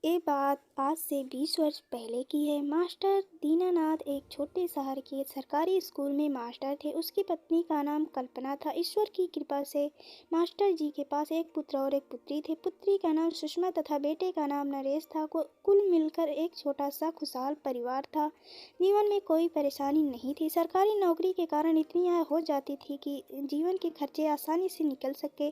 ये बात आज से 20 वर्ष पहले की है। मास्टर दीनानाथ एक छोटे शहर के सरकारी स्कूल में मास्टर थे। उसकी पत्नी का नाम कल्पना था। ईश्वर की कृपा से मास्टर जी के पास एक पुत्र और एक पुत्री थे। पुत्री का नाम सुषमा तथा बेटे का नाम नरेश था। कुल मिलकर एक छोटा सा खुशहाल परिवार था। जीवन में कोई परेशानी नहीं थी। सरकारी नौकरी के कारण इतनी आय हो जाती थी कि जीवन के खर्चे आसानी से निकल सके।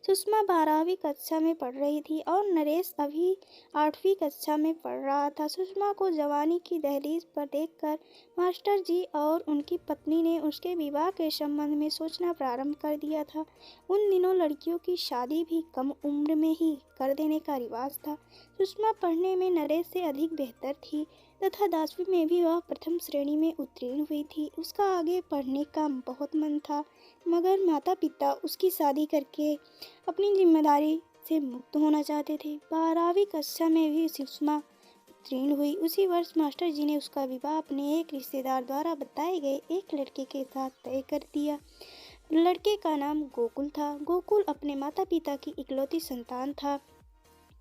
सुषमा 12वीं कक्षा में पढ़ रही थी और नरेश अभी 8वीं कक्षा में पढ़ रहा था। सुषमा को जवानी की दहलीज पर देखकर मास्टर जी और उनकी पत्नी ने उसके विवाह के संबंध में सोचना प्रारंभ कर दिया था। उन दिनों लड़कियों की शादी भी कम उम्र में ही कर देने का रिवाज था। सुषमा पढ़ने में नरेश से अधिक बेहतर थी तथा 10वीं में भी वह प्रथम श्रेणी में उत्तीर्ण हुई थी। उसका आगे पढ़ने का बहुत मन था, मगर माता पिता उसकी शादी करके अपनी जिम्मेदारी से मुक्त होना चाहते थे। 12वीं कक्षा में भी सुषमा उत्तीर्ण हुई। उसी वर्ष मास्टर जी ने उसका विवाह अपने एक रिश्तेदार द्वारा बताए गए एक लड़के के साथ तय कर दिया। लड़के का नाम गोकुल था। गोकुल अपने माता पिता की इकलौती संतान था।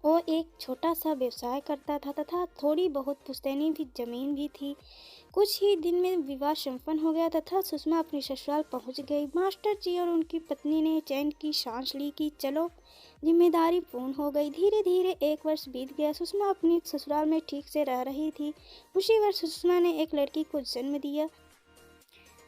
वो एक छोटा सा व्यवसाय करता था तथा थोड़ी बहुत पुश्तैनी भी जमीन भी थी। कुछ ही दिन में विवाह संपन्न हो गया तथा सुषमा अपने ससुराल पहुंच गई। मास्टर जी और उनकी पत्नी ने चैन की सांस ली कि चलो जिम्मेदारी पूर्ण हो गई। धीरे धीरे एक वर्ष बीत गया। सुषमा अपने ससुराल में ठीक से रह रही थी। उसी वर्ष सुषमा ने एक लड़की को जन्म दिया।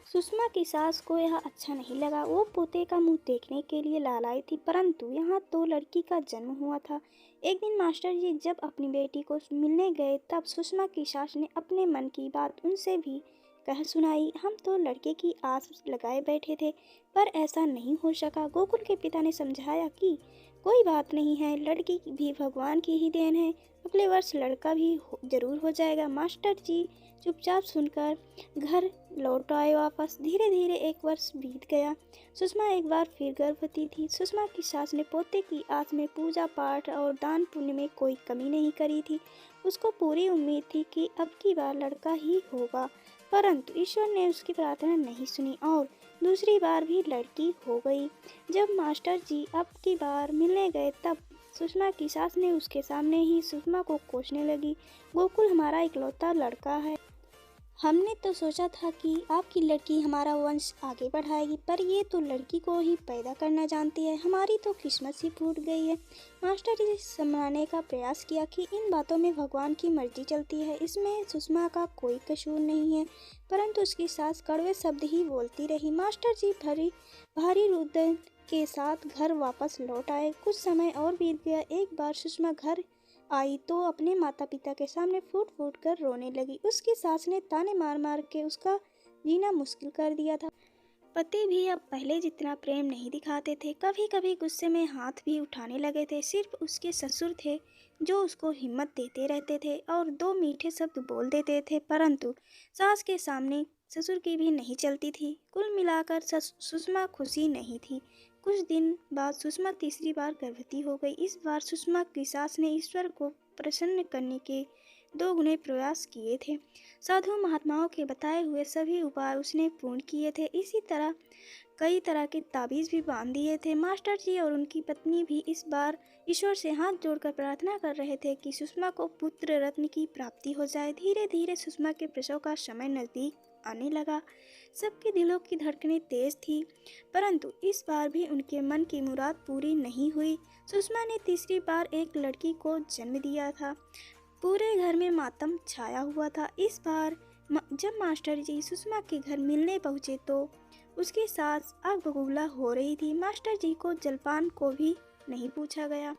सुषमा की सास को यह अच्छा नहीं लगा। वो पोते का मुंह देखने के लिए लालाई थी, परंतु यहाँ तो लड़की का जन्म हुआ था। एक दिन मास्टर जी जब अपनी बेटी को मिलने गए तब सुषमा की सास ने अपने मन की बात उनसे भी कह सुनाई। हम तो लड़के की आस लगाए बैठे थे, पर ऐसा नहीं हो सका। गोकुल के पिता ने समझाया कि कोई बात नहीं है, लड़की भी भगवान की ही देन है, अगले वर्ष लड़का भी जरूर हो जाएगा। मास्टर जी चुपचाप सुनकर घर लौट आए वापस। धीरे धीरे एक वर्ष बीत गया। सुषमा एक बार फिर गर्भवती थी। सुषमा की सास ने पोते की आस में पूजा पाठ और दान पुण्य में कोई कमी नहीं करी थी। उसको पूरी उम्मीद थी कि अब की बार लड़का ही होगा, परंतु ईश्वर ने उसकी प्रार्थना नहीं सुनी और दूसरी बार भी लड़की हो गई। जब मास्टर जी अब की बार मिलने गए तब सुषमा की सास ने उसके सामने ही सुषमा को कोसने लगी। गोकुल हमारा इकलौता लड़का है। हमने तो सोचा था कि आपकी लड़की हमारा वंश आगे बढ़ाएगी, पर ये तो लड़की को ही पैदा करना जानती है। हमारी तो किस्मत ही फूट गई है। मास्टर जी समझाने का प्रयास किया कि इन बातों में भगवान की मर्जी चलती है, इसमें सुषमा का कोई कसूर नहीं है, परंतु उसकी सास कड़वे शब्द ही बोलती रही। मास्टर जी भारी रुदन के साथ घर वापस लौट आए। कुछ समय और बीत गया। एक बार सुषमा घर आई तो अपने माता पिता के सामने फूट फूट कर रोने लगी। उसकी सास ने ताने मार मार के उसका जीना मुश्किल कर दिया था। पति भी अब पहले जितना प्रेम नहीं दिखाते थे। कभी कभी गुस्से में हाथ भी उठाने लगे थे। सिर्फ उसके ससुर थे जो उसको हिम्मत देते रहते थे और दो मीठे शब्द बोल देते थे, परंतु सास के सामने ससुर की भी नहीं चलती थी। कुल मिलाकर सुषमा खुशी नहीं थी। कुछ दिन बाद सुषमा तीसरी बार गर्भवती हो गई। इस बार सुषमा की सास ने ईश्वर को प्रसन्न करने के दोगुने प्रयास किए थे। साधु महात्माओं के बताए हुए सभी उपाय उसने पूर्ण किए थे। इसी तरह कई तरह के ताबीज भी बांध दिए थे। मास्टर जी और उनकी पत्नी भी इस बार ईश्वर से हाथ जोड़कर प्रार्थना कर रहे थे कि सुषमा को पुत्र रत्न की प्राप्ति हो जाए। धीरे धीरे सुषमा के प्रसव का समय नजदीक आने लगा। सबके दिलों की धड़कनें तेज थी, परंतु इस बार भी उनके मन की मुराद पूरी नहीं हुई। सुषमा ने तीसरी बार एक लड़की को जन्म दिया था। पूरे घर में मातम छाया हुआ था। इस बार जब मास्टर जी सुषमा के घर मिलने पहुंचे तो उसकी सास आग बबूला हो रही थी। मास्टर जी को जलपान को भी नहीं पूछा गया।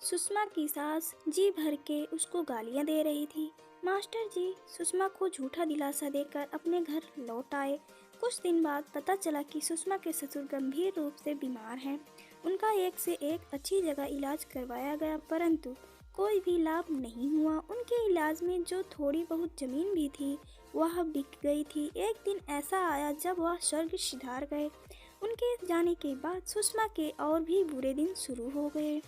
सुषमा की सास जी भर के उसको गालियां दे रही थी। मास्टर जी सुषमा को झूठा दिलासा देकर अपने घर लौट आए। कुछ दिन बाद पता चला कि सुषमा के ससुर गंभीर रूप से बीमार हैं। उनका एक से एक अच्छी जगह इलाज करवाया गया, परंतु कोई भी लाभ नहीं हुआ। उनके इलाज में जो थोड़ी बहुत जमीन भी थी वह बिक गई थी। एक दिन ऐसा आया जब वह स्वर्ग सिधार गए। उनके जाने के बाद सुषमा के और भी बुरे दिन शुरू हो गए।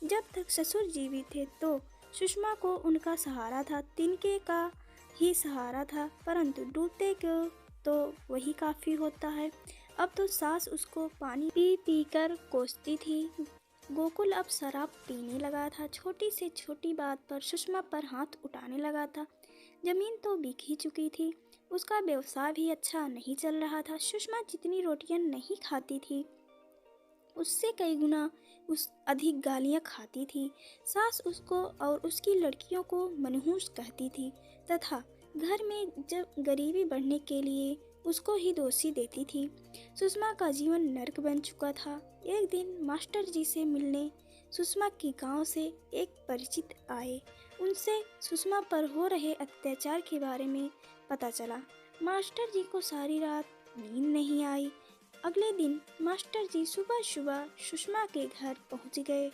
जब तक ससुर जीवित थे तो सुषमा को उनका सहारा था, तिनके का ही सहारा था, परंतु डूबते को तो वही काफ़ी होता है। अब तो सास उसको पानी पी पी कर कोसती थी। गोकुल अब शराब पीने लगा था। छोटी से छोटी बात पर सुषमा पर हाथ उठाने लगा था। जमीन तो बिक ही चुकी थी। उसका व्यवसाय भी अच्छा नहीं चल रहा था। सुषमा जितनी रोटियां नहीं खाती थी उससे कई गुना उस अधिक गालियां खाती थी। सास उसको और उसकी लड़कियों को मनहूस कहती थी तथा घर में जब गरीबी बढ़ने के लिए उसको ही दोषी देती थी। सुषमा का जीवन नर्क बन चुका था। एक दिन मास्टर जी से मिलने सुषमा के गांव से एक परिचित आए। उनसे सुषमा पर हो रहे अत्याचार के बारे में पता चला। मास्टर जी को सारी रात नींद नहीं आई। अगले दिन मास्टर जी सुबह सुबह सुषमा के घर पहुंच गए।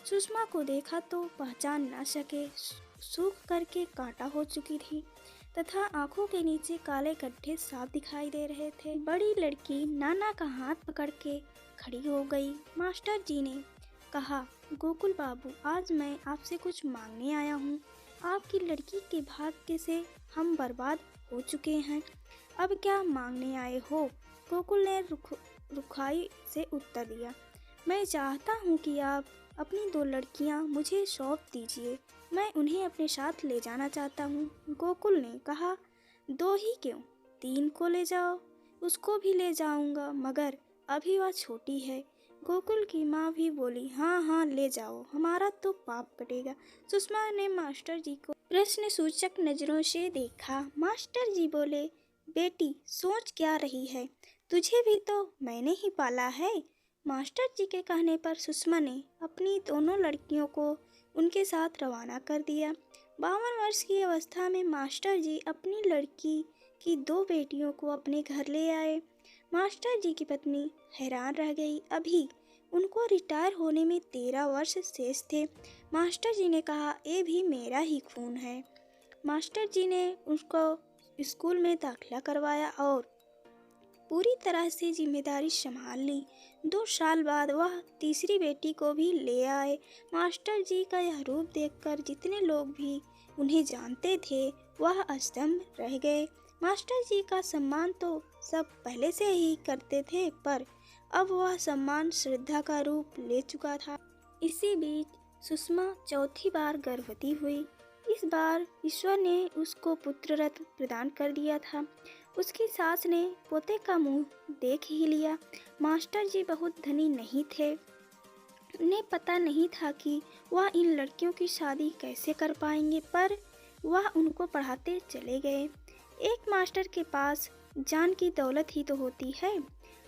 सुषमा को देखा तो पहचान न सके। सूख करके कांटा हो चुकी थी तथा आंखों के नीचे काले गड्ढे साफ दिखाई दे रहे थे। बड़ी लड़की नाना का हाथ पकड़ के खड़ी हो गई। मास्टर जी ने कहा, गोकुल बाबू, आज मैं आपसे कुछ मांगने आया हूँ। आपकी लड़की के भाग्य से हम बर्बाद हो चुके हैं। अब क्या मांगने आए हो? गोकुल ने रुखाई से उत्तर दिया, मैं चाहता हूँ कि आप अपनी 2 लड़कियाँ मुझे सौंप दीजिए। मैं उन्हें अपने साथ ले जाना चाहता हूँ। गोकुल ने कहा, 2 ही क्यों, 3 को ले जाओ। उसको भी ले जाऊंगा, मगर अभी वह छोटी है। गोकुल की माँ भी बोली, हाँ हाँ ले जाओ, हमारा तो पाप कटेगा। सुषमा ने मास्टर जी को प्रश्न सूचक नजरों से देखा। मास्टर जी बोले, बेटी सोच क्या रही है? तुझे भी तो मैंने ही पाला है। मास्टर जी के कहने पर सुषमा ने अपनी दोनों लड़कियों को उनके साथ रवाना कर दिया। 52 वर्ष की अवस्था में मास्टर जी अपनी लड़की की 2 बेटियों को अपने घर ले आए। मास्टर जी की पत्नी हैरान रह गई। अभी उनको रिटायर होने में 13 वर्ष शेष थे। मास्टर जी ने कहा, ये भी मेरा ही खून है। मास्टर जी ने उसको स्कूल में दाखिला करवाया और पूरी तरह से जिम्मेदारी संभाल ली। 2 साल बाद वह तीसरी बेटी को भी ले आए। मास्टर जी का यह रूप देखकर जितने लोग भी उन्हें जानते थे वह अस्तंभ रह गए। मास्टर जी का सम्मान तो सब पहले से ही करते थे, पर अब वह सम्मान श्रद्धा का रूप ले चुका था। इसी बीच सुषमा चौथी बार गर्भवती हुई। इस बार ईश्वर ने उसको पुत्र रत्न प्रदान कर दिया था। उसकी सास ने पोते का मुंह देख ही लिया। मास्टर जी बहुत धनी नहीं थे। उन्हें पता नहीं था कि वह इन लड़कियों की शादी कैसे कर पाएंगे, पर वह उनको पढ़ाते चले गए। एक मास्टर के पास जान की दौलत ही तो होती है।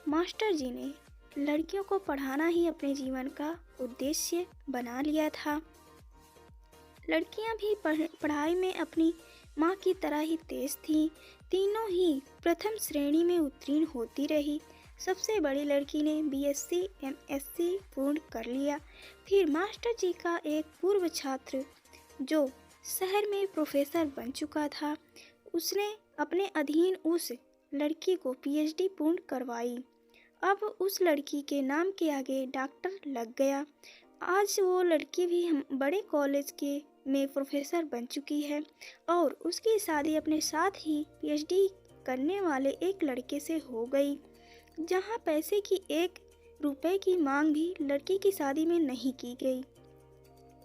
मास्टर जी ने लड़कियों को पढ़ाना ही अपने जीवन का उद्देश्य बना लिया था। लड़कियां भी पढ़ाई में अपनी माँ की तरह ही तेज थीं। तीनों ही प्रथम श्रेणी में उत्तीर्ण होती रही। सबसे बड़ी लड़की ने बीएससी एमएससी पूर्ण कर लिया। फिर मास्टर जी का एक पूर्व छात्र जो शहर में प्रोफेसर बन चुका था, उसने अपने अधीन उस लड़की को पीएचडी पूर्ण करवाई। अब उस लड़की के नाम के आगे डॉक्टर लग गया। आज वो लड़की भी हम बड़े कॉलेज के में प्रोफेसर बन चुकी है और उसकी शादी अपने साथ ही पीएचडी करने वाले एक लड़के से हो गई। जहां पैसे की 1 रुपए की मांग भी लड़की की शादी में नहीं की गई।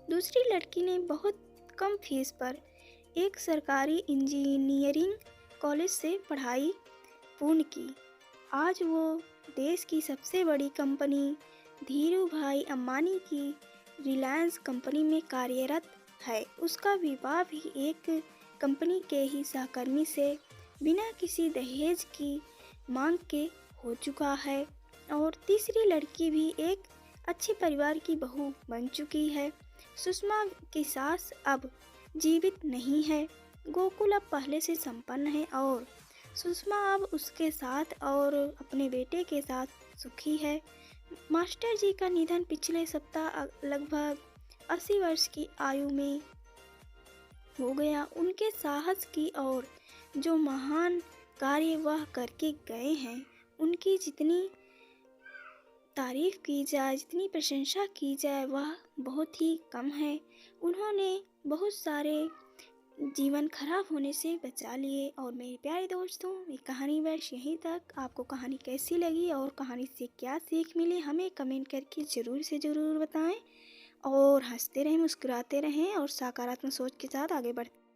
दूसरी लड़की ने बहुत कम फीस पर एक सरकारी इंजीनियरिंग कॉलेज से पढ़ाई पूर्ण की। आज वो देश की सबसे बड़ी कंपनी धीरू भाई अंबानी की रिलायंस कंपनी में कार्यरत है। उसका विवाह भी एक कंपनी के ही सहकर्मी से बिना किसी दहेज की मांग के हो चुका है। और तीसरी लड़की भी एक अच्छे परिवार की बहू बन चुकी है। सुषमा की सास अब जीवित नहीं है। गोकुल अब पहले से संपन्न है और सुषमा अब उसके साथ और अपने बेटे के साथ सुखी है। मास्टर जी का निधन पिछले सप्ताह लगभग 80 वर्ष की आयु में हो गया। उनके साहस की और जो महान कार्य वह करके गए हैं, उनकी जितनी तारीफ की जाए, जितनी प्रशंसा की जाए, वह बहुत ही कम है। उन्होंने बहुत सारे जीवन खराब होने से बचा लिए। और मेरे प्यारे दोस्तों, ये कहानी बस यहीं तक। आपको कहानी कैसी लगी और कहानी से क्या सीख मिली, हमें कमेंट करके ज़रूर से ज़रूर बताएं। और हंसते रहें, मुस्कुराते रहें और सकारात्मक सोच के साथ आगे बढ़ते